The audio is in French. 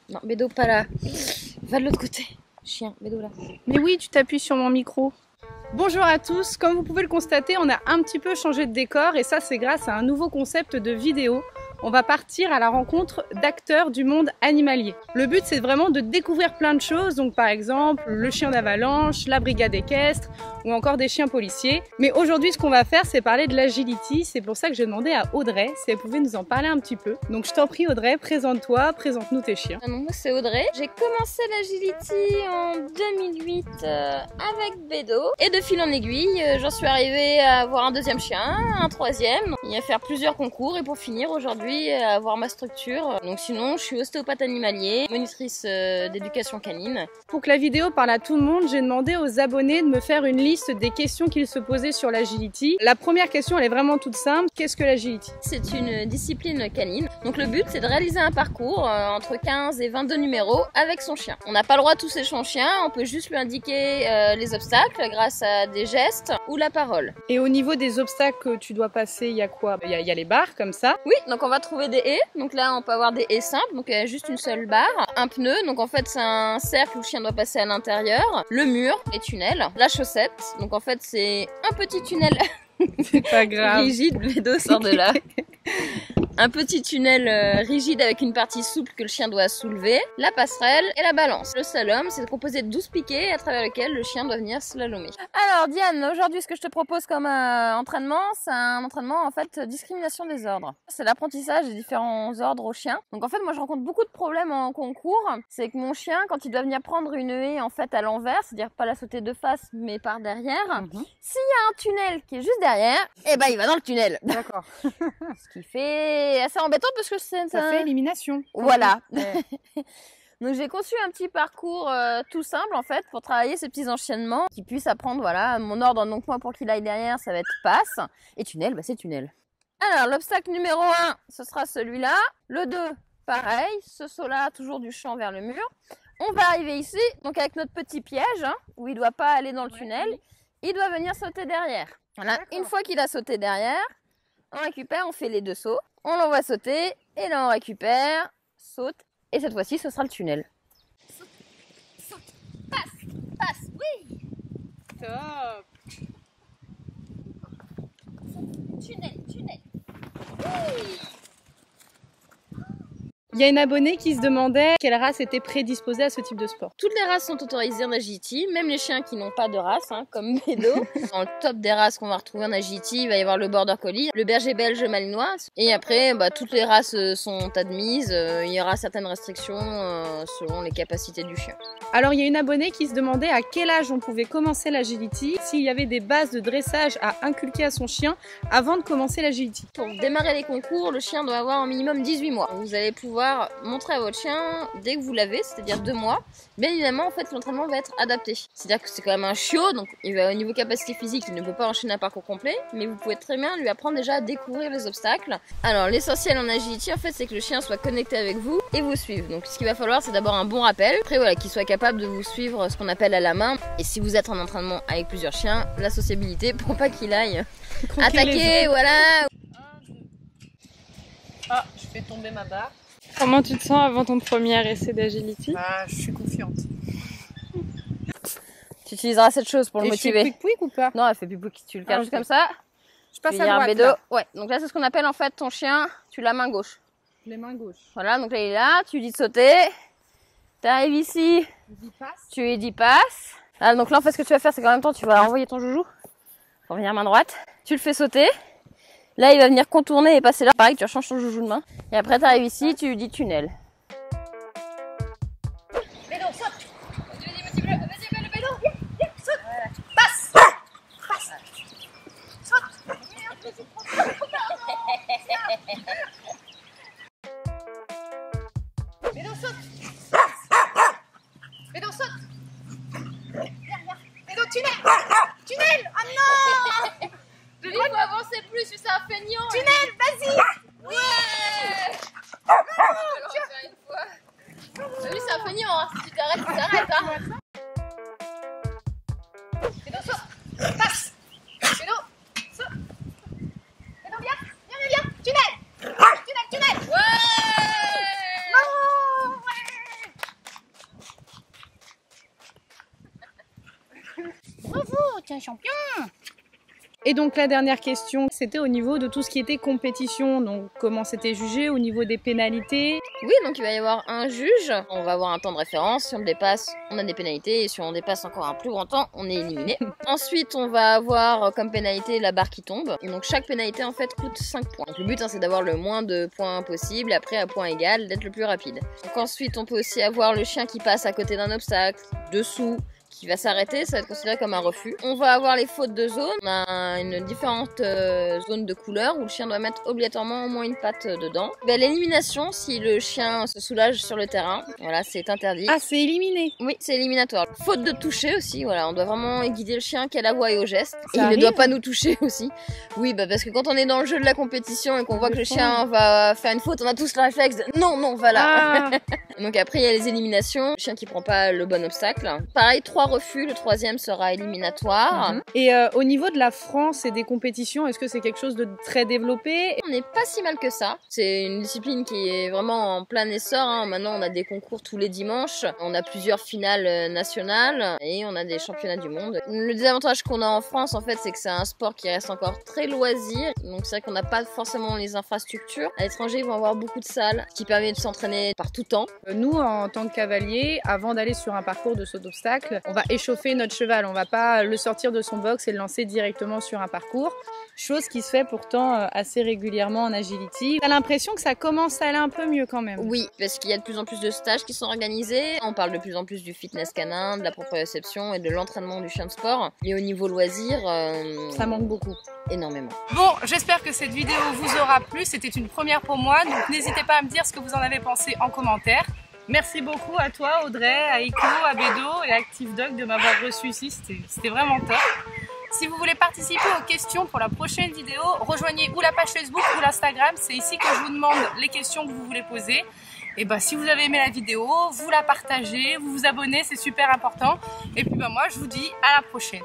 Non, Bédo, pas là. Va de l'autre côté. Chien, Bédo là. Mais oui, tu t'appuies sur mon micro. Bonjour à tous, comme vous pouvez le constater, on a un petit peu changé de décor et ça c'est grâce à un nouveau concept de vidéo. On va partir à la rencontre d'acteurs du monde animalier. Le but c'est vraiment de découvrir plein de choses, donc par exemple le chien d'avalanche, la brigade équestre ou encore des chiens policiers. Mais aujourd'hui ce qu'on va faire c'est parler de l'agility, c'est pour ça que j'ai demandé à Audrey si elle pouvait nous en parler un petit peu. Donc je t'en prie Audrey, présente-toi, présente-nous tes chiens. Moi c'est Audrey, j'ai commencé l'agility en 2008 avec Bédo et de fil en aiguille j'en suis arrivée à avoir un deuxième chien, un troisième, et à faire plusieurs concours et pour finir aujourd'hui à avoir ma structure. Donc sinon je suis ostéopathe animalier, monitrice d'éducation canine. Pour que la vidéo parle à tout le monde, j'ai demandé aux abonnés de me faire une liste des questions qu'ils se posaient sur l'agility. La première question elle est vraiment toute simple, qu'est-ce que l'agility? C'est une discipline canine, donc le but c'est de réaliser un parcours entre 15 et 22 numéros avec son chien. On n'a pas le droit de toucher son chien, on peut juste lui indiquer les obstacles grâce à des gestes ou la parole. Et au niveau des obstacles que tu dois passer, il y a quoi? Il y a les barres comme ça. Oui, donc on va trouver des haies, donc là on peut avoir des haies simples, donc il y a juste une seule barre, un pneu, donc en fait c'est un cercle où le chien doit passer à l'intérieur, le mur, les tunnels, la chaussette, donc en fait c'est un petit tunnel c'est pas grave. rigide, le Bédo sort de là. Un petit tunnel rigide avec une partie souple que le chien doit soulever, la passerelle et la balance. Le slalom, c'est composé de 12 piquets à travers lesquels le chien doit venir slalomer. Alors Diane, aujourd'hui ce que je te propose comme entraînement, c'est un entraînement en fait discrimination des ordres. C'est l'apprentissage des différents ordres au chien. Donc en fait moi je rencontre beaucoup de problèmes en concours. C'est que mon chien quand il doit venir prendre une haie en fait à l'envers, c'est-à-dire pas la sauter de face mais par derrière, s'il y a un tunnel qui est juste derrière, eh ben il va dans le tunnel. D'accord. Ce qui fait assez embêtant parce que ça fait élimination. Voilà. Ouais. Donc j'ai conçu un petit parcours tout simple en fait pour travailler ces petits enchaînements qui puissent apprendre voilà mon ordre. Donc moi pour qu'il aille derrière ça va être passe et tunnel bah c'est tunnel. Alors l'obstacle numéro 1 ce sera celui-là. Le 2 pareil, ce saut là toujours du champ vers le mur. On va arriver ici donc avec notre petit piège où il doit pas aller dans le tunnel. Il doit venir sauter derrière. Voilà. Une fois qu'il a sauté derrière, on récupère, on fait les deux sauts, on l'envoie sauter, et là on récupère, saute, et cette fois-ci ce sera le tunnel. Saute, saute, passe, oui. Top. Tunnel, oui. Il y a une abonnée qui se demandait quelle race était prédisposée à ce type de sport. Toutes les races sont autorisées en agility, même les chiens qui n'ont pas de race, comme Bédo. Dans le top des races qu'on va retrouver en agility, il va y avoir le border collie, le berger belge malinois. Et après, toutes les races sont admises. Il y aura certaines restrictions selon les capacités du chien. Alors il y a une abonnée qui se demandait à quel âge on pouvait commencer l'agility, s'il y avait des bases de dressage à inculquer à son chien avant de commencer l'agility. Pour démarrer les concours, le chien doit avoir un minimum 18 mois. Vous allez pouvoir montrer à votre chien dès que vous l'avez, c'est-à-dire 2 mois. Bien évidemment, en fait, l'entraînement va être adapté. C'est-à-dire que c'est quand même un chiot, donc il va au niveau capacité physique, il ne peut pas enchaîner un parcours complet, mais vous pouvez très bien lui apprendre déjà à découvrir les obstacles. Alors, l'essentiel en agility, en fait, c'est que le chien soit connecté avec vous et vous suive. Donc, ce qu'il va falloir, c'est d'abord un bon rappel. Après, voilà, qu'il soit capable de vous suivre ce qu'on appelle à la main. Et si vous êtes en entraînement avec plusieurs chiens, la sociabilité pour pas qu'il aille attaquer, voilà. Ah, je fais tomber ma barre. Comment tu te sens avant ton premier essai d'agility? Je suis confiante. Tu utiliseras cette chose pour le motiver. Je fais pouic ou pas? Non, elle fait pouic. Tu le gardes juste Okay. comme ça. Je passe à à droite. Bédo. Là. Ouais. Donc là, c'est ce qu'on appelle en fait ton chien. Tu l'as main gauche. Les mains gauches. Voilà. Donc là, il est là. Tu lui dis de sauter. T'arrives ici. Tu lui dis passe. Là, donc là, en fait, ce que tu vas faire, c'est qu'en même temps, tu vas envoyer ton joujou pour venir main droite. Tu le fais sauter. Là, il va venir contourner et passer là. Pareil, tu changes ton joujou de main. Et après, tu arrives ici, tu lui dis tunnel. Bédo, saute. Vas-y, le Bédo. Viens, saute. Voilà. Passe. Passe. Saute. Bédo, saute. Bédo, saute. Viens. Bédo, tunnel. Tunnel. Oh non. Je dis, il faut avancer plus, c'est un feignant. Tunnel, vas-y. Ouais. On va faire une fois. Lui, c'est un feignant. Si tu t'arrêtes, tu t'arrêtes. Bédo, saute. Passe. Bédo, saute. Bédo, viens. Tunnel. Tunnel. Ouais. Oh, ouais. c'est un champion. Et donc la dernière question, c'était au niveau de tout ce qui était compétition, donc comment c'était jugé au niveau des pénalités. Oui, donc il va y avoir un juge, on va avoir un temps de référence, si on le dépasse, on a des pénalités, et si on dépasse encore un plus grand temps, on est éliminé. Ensuite, on va avoir comme pénalité la barre qui tombe, et donc chaque pénalité en fait coûte 5 points. Donc le but c'est d'avoir le moins de points possible, et après à point égal, d'être le plus rapide. Donc ensuite, on peut aussi avoir le chien qui passe à côté d'un obstacle, dessous, qui va s'arrêter, ça va être considéré comme un refus. On va avoir les fautes de zone. On a une différente zone de couleur où le chien doit mettre obligatoirement au moins une patte dedans. L'élimination, si le chien se soulage sur le terrain, voilà, c'est interdit. Ah, c'est éliminé. Oui, c'est éliminatoire. Faute de toucher aussi, voilà, on doit vraiment guider le chien qu'à la voix et au geste. Et il arrive ne doit pas nous toucher aussi. Oui, parce que quand on est dans le jeu de la compétition et qu'on voit que le chien va faire une faute, on a tous le réflexe de non, voilà. Ah. Donc après, il y a les éliminations. Le chien qui prend pas le bon obstacle. Pareil, 3 refus, le 3e sera éliminatoire. Et au niveau de la France et des compétitions, est-ce que c'est quelque chose de très développé? On n'est pas si mal que ça. C'est une discipline qui est vraiment en plein essor. Maintenant, on a des concours tous les dimanches. On a plusieurs finales nationales et on a des championnats du monde. Le désavantage qu'on a en France, en fait, c'est que c'est un sport qui reste encore très loisir. Donc c'est vrai qu'on n'a pas forcément les infrastructures. À l'étranger, ils vont avoir beaucoup de salles, ce qui permet de s'entraîner par tout temps. Nous, en tant que cavalier, avant d'aller sur un parcours de saut d'obstacle, on va échauffer notre cheval. On va pas le sortir de son box et le lancer directement sur un parcours. Chose qui se fait pourtant assez régulièrement en agility. T'as l'impression que ça commence à aller un peu mieux quand même. Oui, parce qu'il y a de plus en plus de stages qui sont organisés. On parle de plus en plus du fitness canin, de la proprioception et de l'entraînement du chien de sport. Et au niveau loisir, ça manque beaucoup. Énormément. Bon, j'espère que cette vidéo vous aura plu. C'était une première pour moi, donc n'hésitez pas à me dire ce que vous en avez pensé en commentaire. Merci beaucoup à toi Audrey, à Iko, à Bédo et à Active Dog de m'avoir reçu ici, c'était vraiment top. Si vous voulez participer aux questions pour la prochaine vidéo, rejoignez ou la page Facebook ou l'Instagram, c'est ici que je vous demande les questions que vous voulez poser. Et si vous avez aimé la vidéo, vous la partagez, vous vous abonnez, c'est super important. Et puis moi je vous dis à la prochaine.